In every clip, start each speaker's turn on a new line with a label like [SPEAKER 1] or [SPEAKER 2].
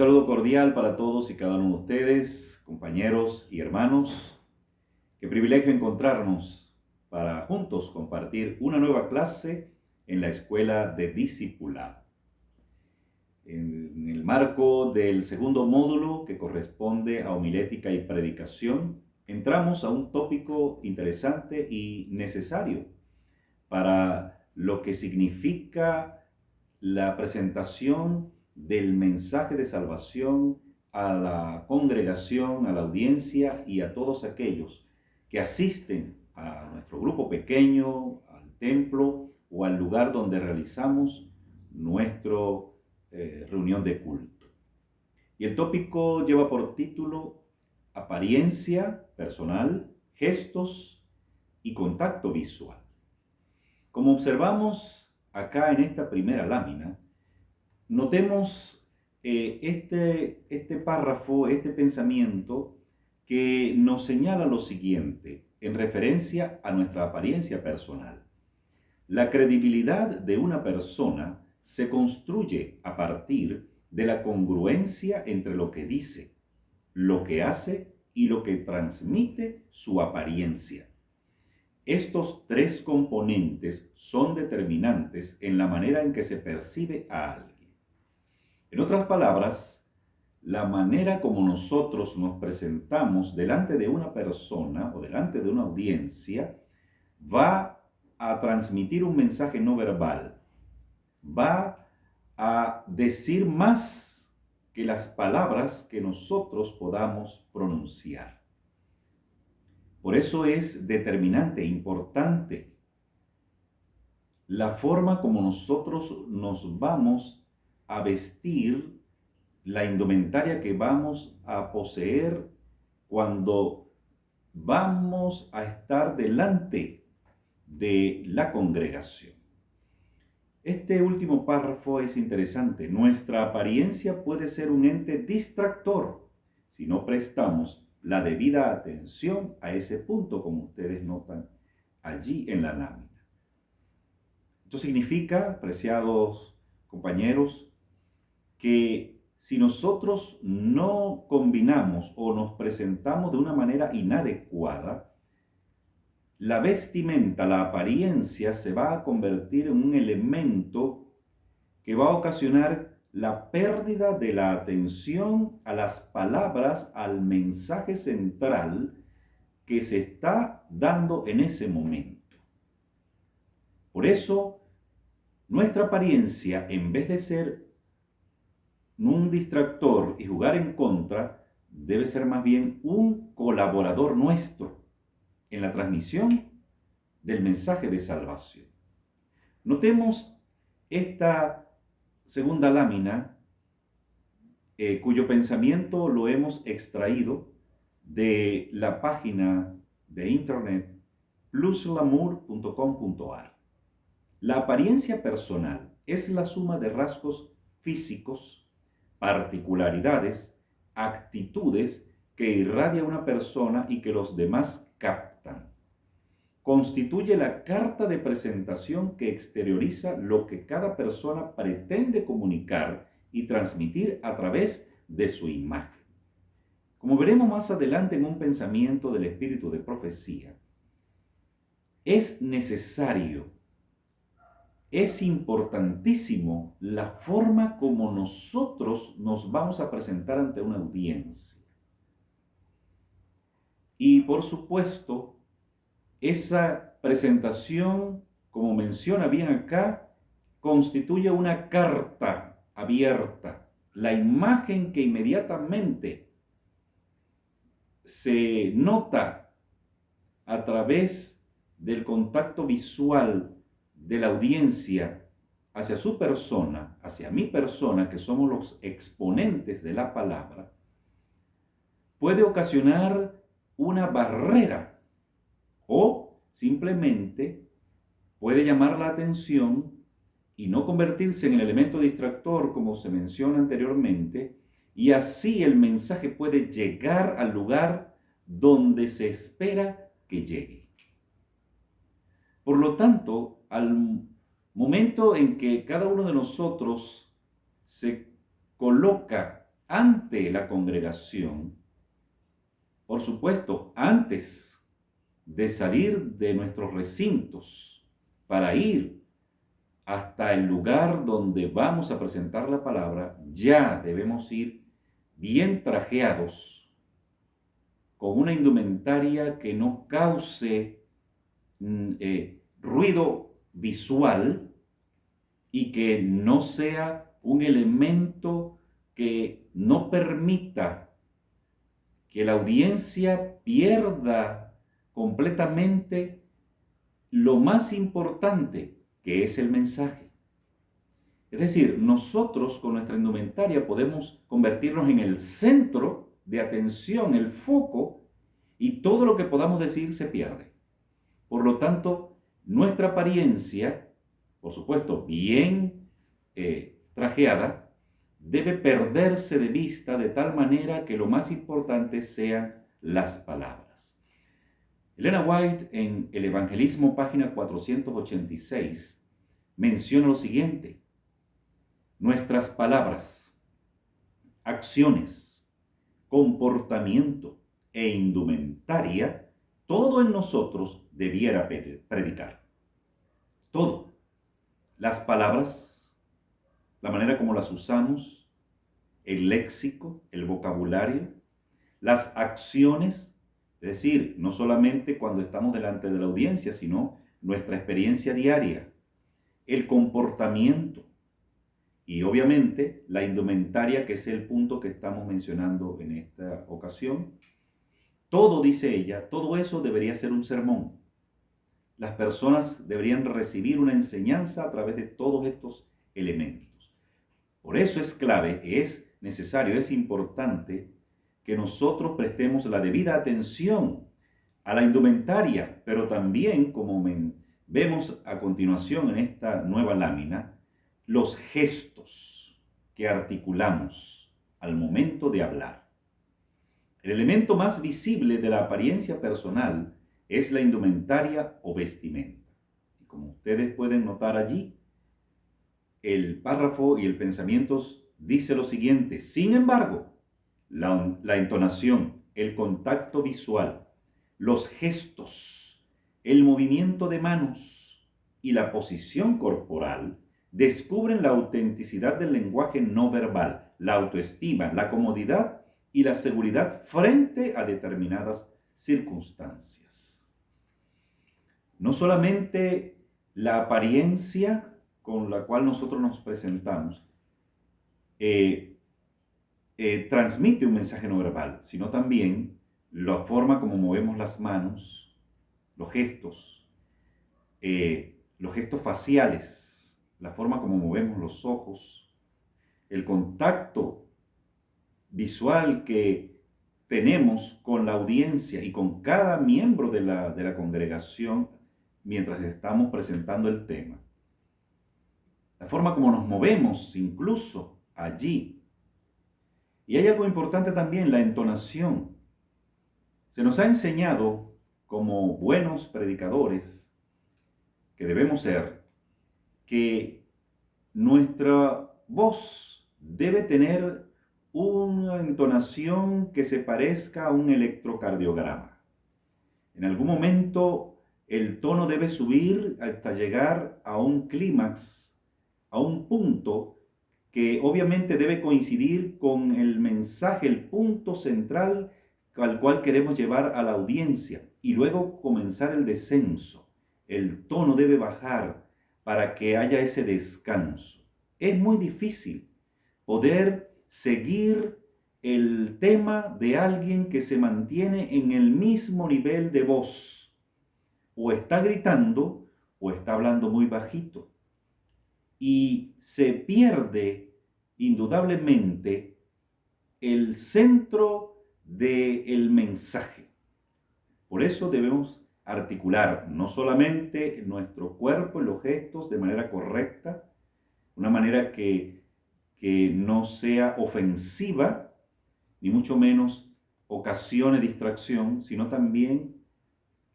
[SPEAKER 1] saludo cordial para todos y cada uno de ustedes, compañeros y hermanos. Qué privilegio encontrarnos para juntos compartir una nueva clase en la Escuela de Discipulado. En el marco del segundo módulo que corresponde a homilética y predicación, entramos a un tópico interesante y necesario para lo que significa la presentación del mensaje de salvación a la congregación, a la audiencia y a todos aquellos que asisten a nuestro grupo pequeño, al templo o al lugar donde realizamos nuestra reunión de culto. Y el tópico lleva por título apariencia personal, gestos y contacto visual. Como observamos acá en esta primera lámina, notemos este párrafo, este pensamiento que nos señala lo siguiente en referencia a nuestra apariencia personal. La credibilidad de una persona se construye a partir de la congruencia entre lo que dice, lo que hace y lo que transmite su apariencia. Estos tres componentes son determinantes en la manera en que se percibe a alguien. En otras palabras, la manera como nosotros nos presentamos delante de una persona o delante de una audiencia va a transmitir un mensaje no verbal, va a decir más que las palabras que nosotros podamos pronunciar. Por eso es determinante, importante, la forma como nosotros nos vamos a vestir, la indumentaria que vamos a poseer cuando vamos a estar delante de la congregación. Este último párrafo es interesante. Nuestra apariencia puede ser un ente distractor si no prestamos la debida atención a ese punto, como ustedes notan allí en la lámina. Esto significa, apreciados compañeros, que si nosotros no combinamos o nos presentamos de una manera inadecuada, la vestimenta, la apariencia se va a convertir en un elemento que va a ocasionar la pérdida de la atención a las palabras, al mensaje central que se está dando en ese momento. Por eso, nuestra apariencia, en vez de ser un distractor y jugar en contra, debe ser más bien un colaborador nuestro en la transmisión del mensaje de salvación. Notemos esta segunda lámina, cuyo pensamiento lo hemos extraído de la página de internet pluslamur.com.ar. La apariencia personal es la suma de rasgos físicos, particularidades, actitudes que irradia una persona y que los demás captan. Constituye la carta de presentación que exterioriza lo que cada persona pretende comunicar y transmitir a través de su imagen. Como veremos más adelante en un pensamiento del espíritu de profecía, es necesario, es importantísimo la forma como nosotros nos vamos a presentar ante una audiencia. Y por supuesto, esa presentación, como menciona bien acá, constituye una carta abierta. La imagen que inmediatamente se nota a través del contacto visual de la audiencia hacia su persona, hacia mi persona, que somos los exponentes de la palabra, puede ocasionar una barrera o simplemente puede llamar la atención y no convertirse en el elemento distractor como se menciona anteriormente, y así el mensaje puede llegar al lugar donde se espera que llegue. Por lo tanto, al momento en que cada uno de nosotros se coloca ante la congregación, por supuesto, antes de salir de nuestros recintos para ir hasta el lugar donde vamos a presentar la palabra, ya debemos ir bien trajeados, con una indumentaria que no cause ruido visual y que no sea un elemento que no permita que la audiencia pierda completamente lo más importante, que es el mensaje. Es decir, nosotros con nuestra indumentaria podemos convertirnos en el centro de atención, el foco, y todo lo que podamos decir se pierde. Por lo tanto, nuestra apariencia, por supuesto, bien trajeada, debe perderse de vista de tal manera que lo más importante sean las palabras. Elena White, en El Evangelismo, página 486, menciona lo siguiente: nuestras palabras, acciones, comportamiento e indumentaria, todo en nosotros debiera predicar. Todo. Las palabras, la manera como las usamos, el léxico, el vocabulario, las acciones, es decir, no solamente cuando estamos delante de la audiencia, sino nuestra experiencia diaria, el comportamiento y obviamente la indumentaria, que es el punto que estamos mencionando en esta ocasión. Todo, dice ella, todo eso debería ser un sermón. Las personas deberían recibir una enseñanza a través de todos estos elementos. Por eso es clave, es necesario, es importante que nosotros prestemos la debida atención a la indumentaria, pero también, como vemos a continuación en esta nueva lámina, los gestos que articulamos al momento de hablar. El elemento más visible de la apariencia personal es la indumentaria o vestimenta. Y como ustedes pueden notar allí, el párrafo y el pensamiento dice lo siguiente: sin embargo, la entonación, el contacto visual, los gestos, el movimiento de manos y la posición corporal descubren la autenticidad del lenguaje no verbal, la autoestima, la comodidad y la seguridad frente a determinadas circunstancias. No solamente la apariencia con la cual nosotros nos presentamos transmite un mensaje no verbal, sino también la forma como movemos las manos, los gestos faciales, la forma como movemos los ojos, el contacto visual que tenemos con la audiencia y con cada miembro de la congregación mientras estamos presentando el tema. La forma como nos movemos incluso allí. Y hay algo importante también, la entonación. Se nos ha enseñado como buenos predicadores que debemos ser, que nuestra voz debe tener una entonación que se parezca a un electrocardiograma. En algún momento el tono debe subir hasta llegar a un clímax, a un punto que obviamente debe coincidir con el mensaje, el punto central al cual queremos llevar a la audiencia, y luego comenzar el descenso. El tono debe bajar para que haya ese descanso. Es muy difícil poder seguir el tema de alguien que se mantiene en el mismo nivel de voz. O está gritando o está hablando muy bajito. Y se pierde indudablemente el centro del mensaje. Por eso debemos articular no solamente nuestro cuerpo y los gestos de manera correcta, una manera que no sea ofensiva, ni mucho menos ocasione distracción, sino también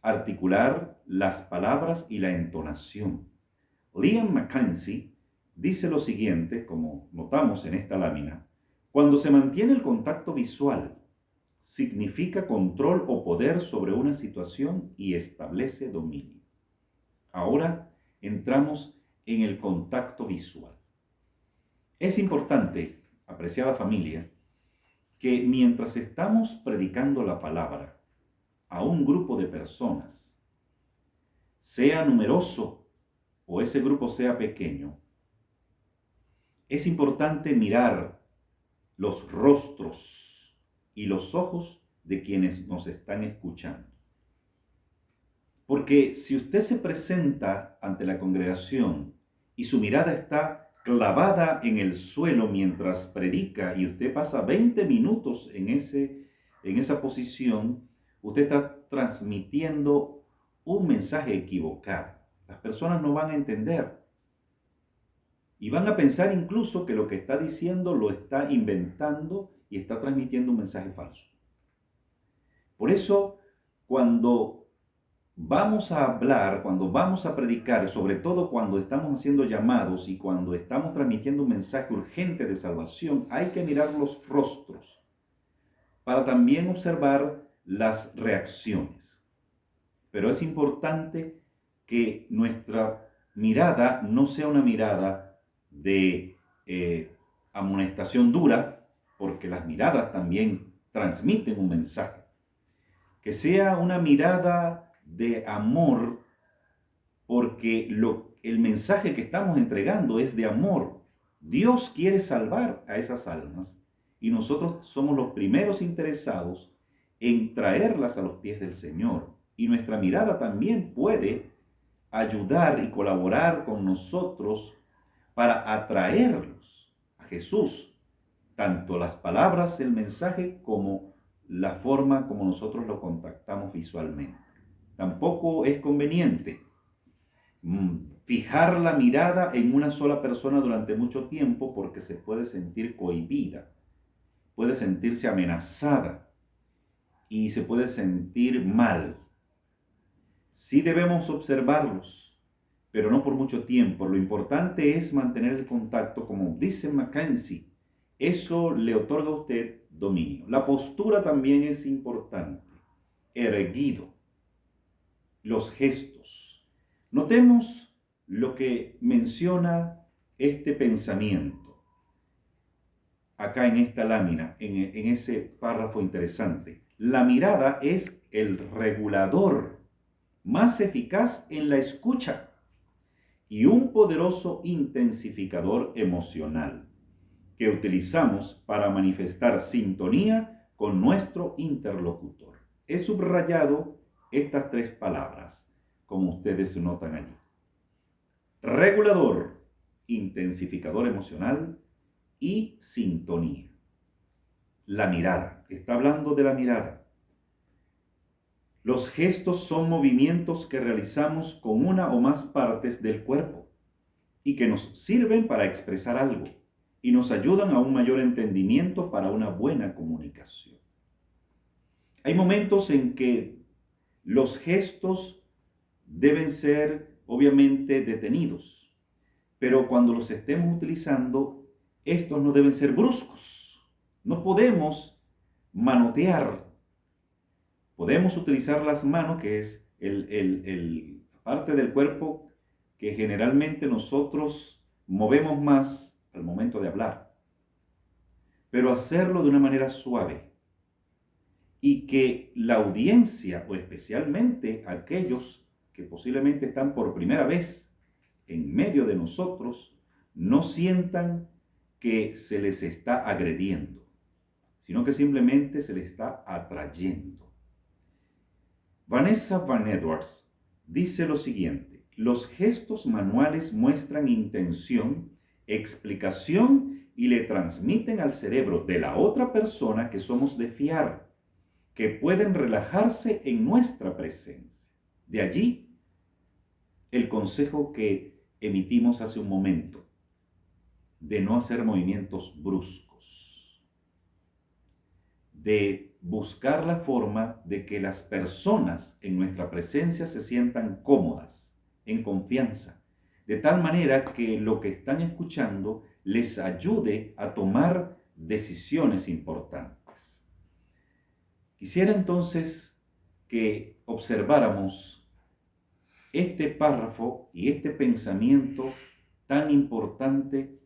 [SPEAKER 1] articular las palabras y la entonación. Liam McKenzie dice lo siguiente, como notamos en esta lámina: Cuando se mantiene el contacto visual, significa control o poder sobre una situación y establece dominio. Ahora entramos en el contacto visual. Es importante, apreciada familia, que mientras estamos predicando la palabra a un grupo de personas, sea numeroso o ese grupo sea pequeño, es importante mirar los rostros y los ojos de quienes nos están escuchando. Porque si usted se presenta ante la congregación y su mirada está clavada en el suelo mientras predica y usted pasa 20 minutos en esa posición, usted está transmitiendo un mensaje equivocado. Las personas no van a entender y van a pensar incluso que lo que está diciendo lo está inventando y está transmitiendo un mensaje falso. Por eso, cuando vamos a hablar, cuando vamos a predicar, sobre todo cuando estamos haciendo llamados y cuando estamos transmitiendo un mensaje urgente de salvación, hay que mirar los rostros para también observar las reacciones. Pero es importante que nuestra mirada no sea una mirada de amonestación dura, porque las miradas también transmiten un mensaje. Que sea una mirada de amor, porque el mensaje que estamos entregando es de amor. Dios quiere salvar a esas almas y nosotros somos los primeros interesados en traerlas a los pies del Señor. Y nuestra mirada también puede ayudar y colaborar con nosotros para atraerlos a Jesús, tanto las palabras, el mensaje, como la forma como nosotros lo contactamos visualmente. Tampoco es conveniente fijar la mirada en una sola persona durante mucho tiempo, porque se puede sentir cohibida, puede sentirse amenazada y se puede sentir mal. Sí debemos observarlos, pero no por mucho tiempo. Lo importante es mantener el contacto, como dice Mackenzie. Eso le otorga a usted dominio. La postura también es importante. Erguido. Los gestos. Notemos lo que menciona este pensamiento acá en esta lámina, en ese párrafo interesante. La mirada es el regulador más eficaz en la escucha y un poderoso intensificador emocional que utilizamos para manifestar sintonía con nuestro interlocutor. He subrayado estas tres palabras, como ustedes notan allí. Regulador, intensificador emocional y sintonía. La mirada, está hablando de la mirada. Los gestos son movimientos que realizamos con una o más partes del cuerpo y que nos sirven para expresar algo y nos ayudan a un mayor entendimiento para una buena comunicación. Hay momentos en que los gestos deben ser obviamente detenidos, pero cuando los estemos utilizando, estos no deben ser bruscos. No podemos manotear. Podemos utilizar las manos, que es la parte del cuerpo que generalmente nosotros movemos más al momento de hablar, pero hacerlo de una manera suave y que la audiencia, o especialmente aquellos que posiblemente están por primera vez en medio de nosotros, no sientan que se les está agrediendo, sino que simplemente se les está atrayendo. Vanessa Van Edwards dice lo siguiente: los gestos manuales muestran intención, explicación y le transmiten al cerebro de la otra persona que somos de fiar, que pueden relajarse en nuestra presencia. De allí el consejo que emitimos hace un momento, de no hacer movimientos bruscos, de buscar la forma de que las personas en nuestra presencia se sientan cómodas, en confianza, de tal manera que lo que están escuchando les ayude a tomar decisiones importantes. Quisiera entonces que observáramos este párrafo y este pensamiento tan importante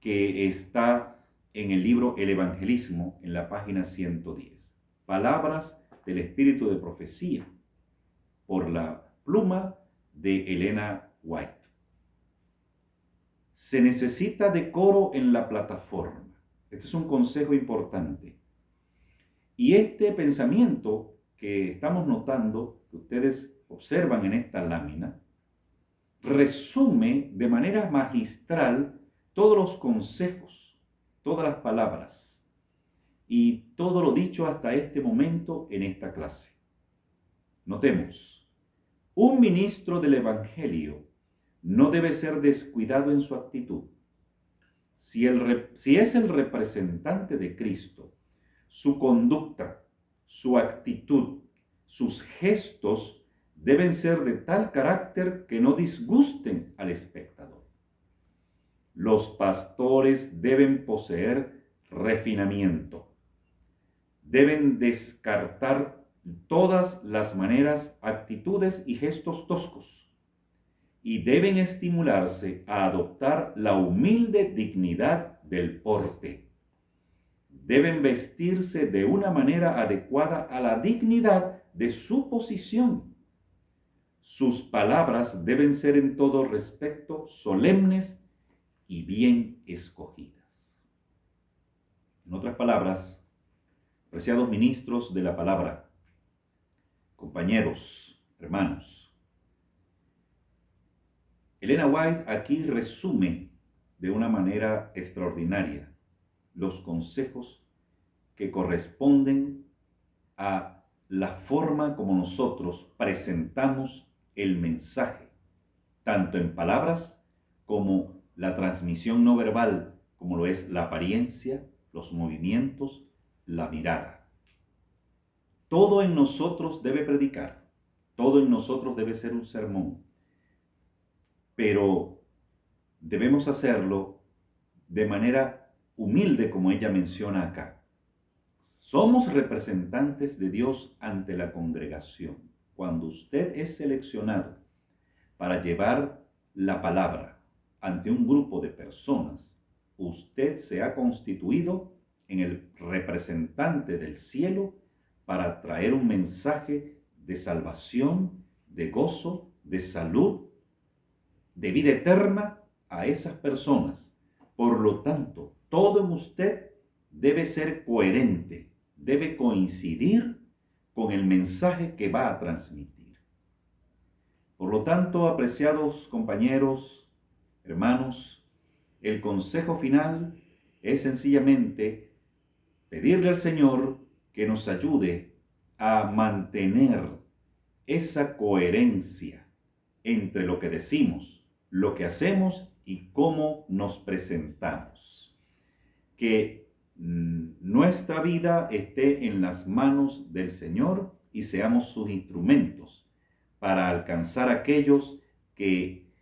[SPEAKER 1] que está en el libro El Evangelismo, en la página 110. Palabras del Espíritu de Profecía, por la pluma de Elena White. Se necesita decoro en la plataforma. Este es un consejo importante. Y este pensamiento que estamos notando, que ustedes observan en esta lámina, resume de manera magistral todos los consejos, todas las palabras y todo lo dicho hasta este momento en esta clase. Notemos, un ministro del Evangelio no debe ser descuidado en su actitud. Si es el representante de Cristo, su conducta, su actitud, sus gestos deben ser de tal carácter que no disgusten al espectador. Los pastores deben poseer refinamiento. Deben descartar todas las maneras, actitudes y gestos toscos. Y deben estimularse a adoptar la humilde dignidad del porte. Deben vestirse de una manera adecuada a la dignidad de su posición. Sus palabras deben ser en todo respecto solemnes y bien escogidas. En otras palabras, apreciados ministros de la palabra, compañeros, hermanos, Elena White aquí resume de una manera extraordinaria los consejos que corresponden a la forma como nosotros presentamos el mensaje, tanto en palabras como la transmisión no verbal, como lo es la apariencia, los movimientos, la mirada. Todo en nosotros debe predicar, todo en nosotros debe ser un sermón. Pero debemos hacerlo de manera humilde, como ella menciona acá. Somos representantes de Dios ante la congregación. Cuando usted es seleccionado para llevar la palabra ante un grupo de personas, usted se ha constituido en el representante del cielo para traer un mensaje de salvación, de gozo, de salud, de vida eterna a esas personas. Por lo tanto, todo en usted debe ser coherente, debe coincidir con el mensaje que va a transmitir. Por lo tanto, apreciados compañeros, hermanos, el consejo final es sencillamente pedirle al Señor que nos ayude a mantener esa coherencia entre lo que decimos, lo que hacemos y cómo nos presentamos. Que nuestra vida esté en las manos del Señor y seamos sus instrumentos para alcanzar aquellos que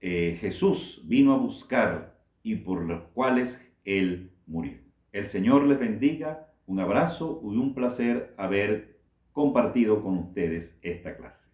[SPEAKER 1] Jesús vino a buscar y por los cuales Él murió. El Señor les bendiga, un abrazo y un placer haber compartido con ustedes esta clase.